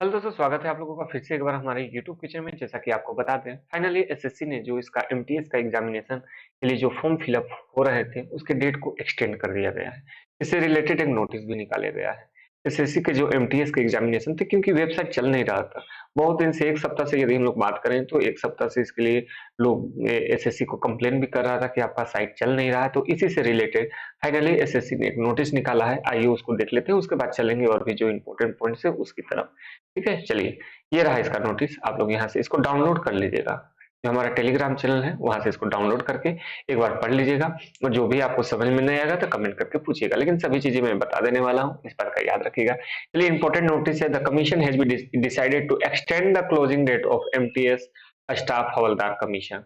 Hello दोस्तों, स्वागत है आप लोगों का फिर से एक बार हमारे यूट्यूब किचन में। जैसा कि आपको बता दें, फाइनली एसएससी ने जो इसका एमटीएस का एग्जामिनेशन के लिए जो फॉर्म फिलअप हो रहे थे उसके डेट को एक्सटेंड कर दिया गया है। इससे रिलेटेड एक नोटिस भी निकाला गया है। एसएससी के जो एमटीएस के एग्जामिनेशन थे, क्योंकि वेबसाइट चल नहीं रहा था बहुत दिन से, एक सप्ताह से यदि हम लोग बात करें तो एक सप्ताह से इसके लिए लोग एसएससी को कंप्लेन भी कर रहा था कि आपका साइट चल नहीं रहा है। तो इसी से रिलेटेड फाइनली एसएससी ने एक नोटिस निकाला है। आइए उसको देख लेते हैं, उसके बाद चलेंगे और भी जो इंपॉर्टेंट पॉइंट्स है उसकी तरफ। ठीक है, चलिए। ये रहा इसका नोटिस। आप लोग यहाँ से इसको डाउनलोड कर लीजिएगा। जो हमारा टेलीग्राम चैनल है वहां से इसको डाउनलोड करके एक बार पढ़ लीजिएगा। और जो भी आपको समझ में नहीं आएगा तो कमेंट करके पूछिएगा, लेकिन सभी चीजें मैं बता देने वाला हूँ, इस बात का याद रखिएगा। चलिए, इंपॉर्टेंट नोटिस है। The commission has been decided to extend the closing date of MTS staff हवलदार कमीशन।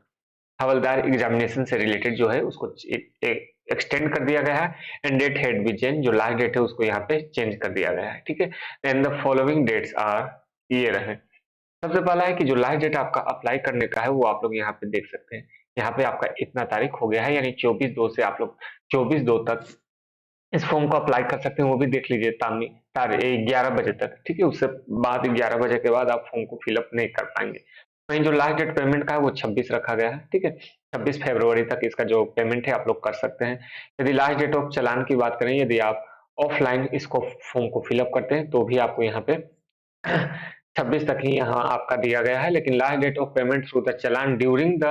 हवलदार एग्जामिनेशन से रिलेटेड जो है उसको एक्सटेंड कर दिया गया है। And date had been change, जो लास्ट डेट है उसको यहाँ पे चेंज कर दिया गया है। ठीक है। And the following dates are, ये रहे। सबसे पहला है कि जो लास्ट डेट आपका अप्लाई करने का है वो आप लोग यहाँ पे देख सकते हैं। यहाँ पे आपका इतना तारीख हो गया है, यानी 24/2 से आप लोग 24/2 तक इस फॉर्म को अप्लाई कर सकते हैं। वो भी देख लीजिए, 11 बजे तक। ठीक है, उससे बाद 11 बजे के बाद आप फॉर्म को फिलअप नहीं कर पाएंगे। वहीं जो लास्ट डेट पेमेंट का है वो 26 रखा गया है। ठीक है, 26 फरवरी तक इसका जो पेमेंट है आप लोग कर सकते हैं। यदि लास्ट डेट ऑफ चालान की बात करें, यदि आप ऑफलाइन इसको फॉर्म को फिलअप करते हैं तो भी आपको यहाँ पे 26 तक ही यहाँ आपका दिया गया है। लेकिन last date of payment through the challan during the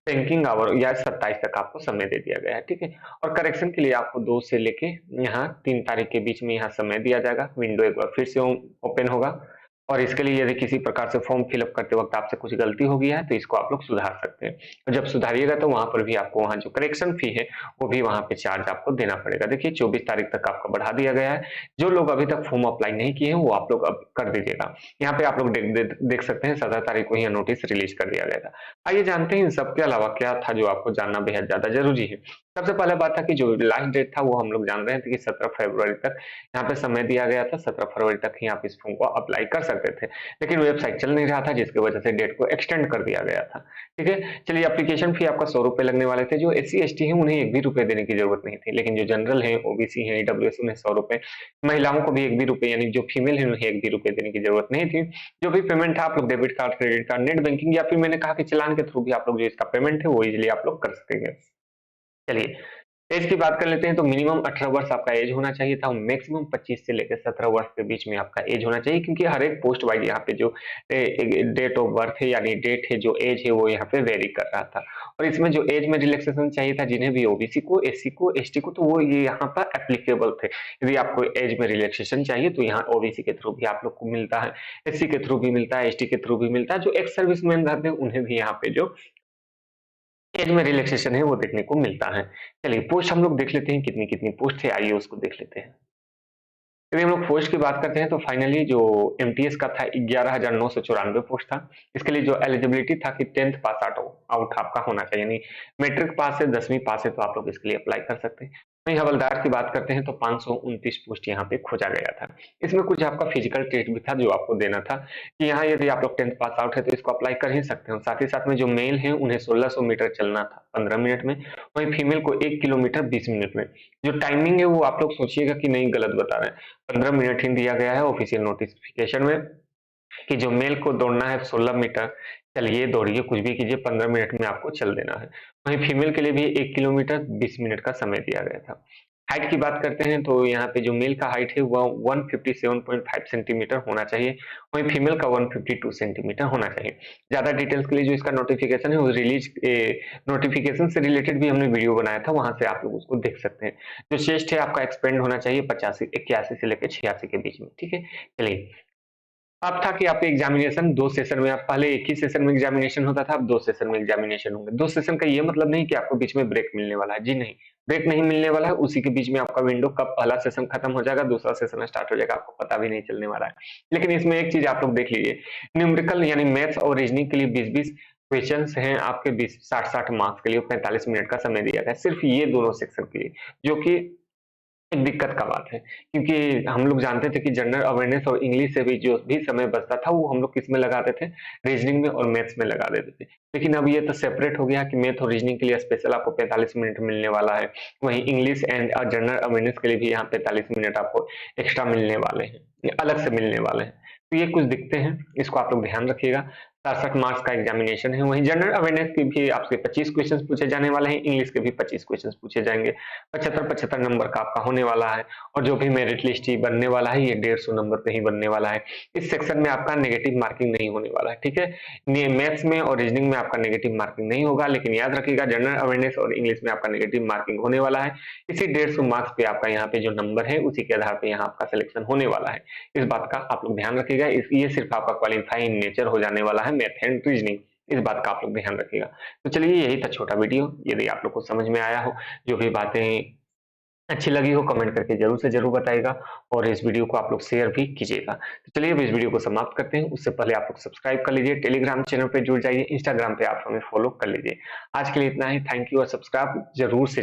banking hour या 27 तक आपको समय दे दिया गया है। ठीक है, और करेक्शन के लिए आपको 2 से लेके यहाँ 3 तारीख के बीच में यहाँ समय दिया जाएगा। विंडो एक बार फिर से ओपन होगा और इसके लिए यदि किसी प्रकार से फॉर्म फिलअप करते वक्त आपसे कुछ गलती हो गई है तो इसको आप लोग सुधार सकते हैं। और जब सुधारिएगा तो वहां पर भी आपको वहां जो करेक्शन फी है वो भी वहां पे चार्ज आपको देना पड़ेगा। देखिए, 24 तारीख तक आपका बढ़ा दिया गया है। जो लोग अभी तक फॉर्म अप्लाई नहीं किए हैं वो आप लोग अब कर दीजिएगा। यहाँ पे आप लोग देख सकते हैं 17 तारीख को यह नोटिस रिलीज कर दिया गया था। आइए जानते हैं इन सब के अलावा क्या था जो आपको जानना बेहद ज्यादा जरूरी है। सबसे पहले बात था कि जो लास्ट डेट था वो हम लोग जान रहे थे कि 17 फरवरी तक यहाँ पे समय दिया गया था। 17 फरवरी तक ही आप इस फॉर्म को अप्लाई कर सकते थे, लेकिन वेबसाइट चल नहीं रहा था जिसकी वजह से डेट को एक्सटेंड कर दिया गया था। ठीक है, चलिए। एप्लीकेशन फी आपका 100 रुपए लगने वाले थे। जो एससी एसटी है उन्हें एक भी रुपए देने की जरूरत नहीं थी, लेकिन जो जनरल है, ओबीसी है, ईडब्ल्यूएस, उन्हें 100 रुपए, महिलाओं को भी एक भी रुपए, यानी जो फीमेल है उन्हें एक भी रुपए देने की जरूरत नहीं थी। जो भी पेमेंट है आप लोग debit card, credit card, net banking या फिर मैंने कहा कि चलान के थ्रू भी आप लोग जो इसका पेमेंट है वो इजिली आप लोग कर सकेंगे। चलिए, एज की बात कर लेते हैं। तो मिनिमम 18 वर्ष आपका एज होना चाहिए था, मैक्सिमम 25 से लेकर 17 वर्ष के बीच में आपका एज होना चाहिए, क्योंकि हर एक पोस्ट वाइज यहाँ पे जो डेट ऑफ बर्थ है, यानी डेट है, जो एज है वो यहाँ पे वेरी कर रहा था। और इसमें जो एज में रिलैक्सेशन चाहिए था जिन्हें भी, ओबीसी को, एससी को, एसटी को, तो वो ये यहाँ पर एप्लीकेबल थे। यदि आपको एज में रिलैक्सेशन चाहिए तो यहाँ ओबीसी के थ्रू भी आप लोग को मिलता है, एससी के थ्रू भी मिलता है, एसटी के थ्रू भी मिलता है। जो एक्स सर्विसमैन रहते हैं उन्हें भी यहाँ पे जो एज में रिलैक्सेशन है वो देखने को मिलता है। चलिए, पोस्ट हम लोग देख लेते हैं कितनी कितनी पोस्ट है, आइए उसको देख लेते हैं। यदि हम लोग पोस्ट की बात करते हैं तो फाइनली जो एमटीएस का था 11,994 पोस्ट था। इसके लिए जो एलिजिबिलिटी था कि 10th पास आउट आपका होना चाहिए, यानी मैट्रिक पास है, 10वीं पास है, तो आप लोग इसके लिए अप्लाई कर सकते हैं। वहीं हवलदार की बात करते हैं तो 529 पोस्ट यहाँ पे खोजा गया था। इसमें कुछ आपका फिजिकल टेस्ट भी था जो आपको देना था, कि यहाँ यदि आप लोग 10th पास आउट है तो इसको अप्लाई कर ही सकते हो। साथ ही साथ में जो मेल है उन्हें 1600 मीटर चलना था 15 मिनट में, वहीं फीमेल को 1 किलोमीटर 20 मिनट में। जो टाइमिंग है वो आप लोग सोचिएगा कि नहीं गलत बता रहे हैं, 15 मिनट ही दिया गया है ऑफिशियल नोटिफिकेशन में, कि जो मेल को दौड़ना है 16 मीटर, चलिए दौड़िए, कुछ भी कीजिए, 15 मिनट में आपको चल देना है। वहीं फीमेल के लिए भी 1 किलोमीटर 20 मिनट का समय दिया गया था। हाइट की बात करते हैं तो यहाँ पे जो मेल का हाइट है वह 157.5 सेंटीमीटर होना चाहिए, वहीं फीमेल का 152 सेंटीमीटर होना चाहिए। ज्यादा डिटेल्स के लिए जो इसका नोटिफिकेशन है वो रिलीज नोटिफिकेशन से रिलेटेड भी हमने वीडियो बनाया था, वहां से आप लोग उसको देख सकते हैं। जो चेस्ट है आपका एक्सपेंड होना चाहिए 81 से लेकर 86 के बीच में। ठीक है, चलिए। अब था कि आपके एग्जामिनेशन 2 सेशन में, आप पहले एक ही सेशन में एग्जामिनेशन होता था, अब 2 सेशन में एग्जामिनेशन होंगे। 2 सेशन का ये मतलब नहीं कि आपको बीच में ब्रेक मिलने वाला है, जी नहीं, ब्रेक नहीं मिलने वाला है। उसी के बीच में आपका विंडो कब पहला सेशन खत्म हो जाएगा, दूसरा सेशन स्टार्ट हो जाएगा, आपको पता भी नहीं चलने वाला है। लेकिन इसमें एक चीज आप लोग देख लीजिए, न्यूमेरिकल यानी मैथ्स और रीजनिंग के लिए 20-20 क्वेश्चंस हैं आपके, 20 60-60 मार्क्स के लिए 45 मिनट का समय दिया गया है, सिर्फ ये दोनों सेक्शन के लिए, जो कि एक दिक्कत का बात है, क्योंकि हम लोग जानते थे कि जनरल अवेयरनेस और इंग्लिश से भी जो भी समय बचता था वो हम लोग किस में लगाते थे, रीजनिंग में और मैथ्स में लगा देते थे। लेकिन अब ये तो सेपरेट हो गया कि मैथ और रीजनिंग के लिए स्पेशल आपको 45 मिनट मिलने वाला है, वहीं इंग्लिश एंड जनरल अवेयरनेस के लिए भी यहाँ 45 मिनट आपको एक्स्ट्रा मिलने वाले हैं, अलग से मिलने वाले हैं। तो ये कुछ दिखते हैं, इसको आप लोग ध्यान रखिएगा। 67 मार्क्स का एग्जामिनेशन है। वहीं जनरल अवेयरनेस के भी आपसे 25 क्वेश्चंस पूछे जाने वाले हैं, इंग्लिश के भी 25 क्वेश्चंस पूछे जाएंगे। 75-75 नंबर का आपका होने वाला है, और जो भी मेरिट लिस्ट ही बनने वाला है ये 150 नंबर पे ही बनने वाला है। इस सेक्शन में आपका नेगेटिव मार्किंग नहीं होने वाला है, ठीक है। मैथ्स में और रीजनिंग में आपका नेगेटिव मार्किंग नहीं होगा, लेकिन याद रखिएगा जनरल अवेयरनेस और इंग्लिश में आपका नेगेटिव मार्किंग होने वाला है। इसी 150 मार्क्स पे आपका यहाँ पे जो नंबर है उसी के आधार पे यहाँ आपका सिलेक्शन होने वाला है। इस बात का आप लोग ध्यान रखिएगा। ये सिर्फ आपका क्वालिफाइंग नेचर हो जाने वाला है, मैथ एंड रीजनिंग, इस बात का आप लोग ध्यान रखिएगा। तो चलिए यही था छोटा वीडियो, यदि आप लोग को समझ में आया हो, जो भी बातें अच्छी लगी हो, कमेंट करके जरूर से जरूर बताइएगा, और इस वीडियो को आप लोग शेयर भी कीजिएगा। तो चलिए अब इस वीडियो को समाप्त करते हैं। उससे पहले आप लोग सब्सक्राइब कर लीजिए, टेलीग्राम चैनल पे जुड़ जाइए, इंस्टाग्राम पे आप हमें फॉलो कर लीजिए। आज के लिए इतना ही। थैंक यू, और सब्सक्राइब जरूर से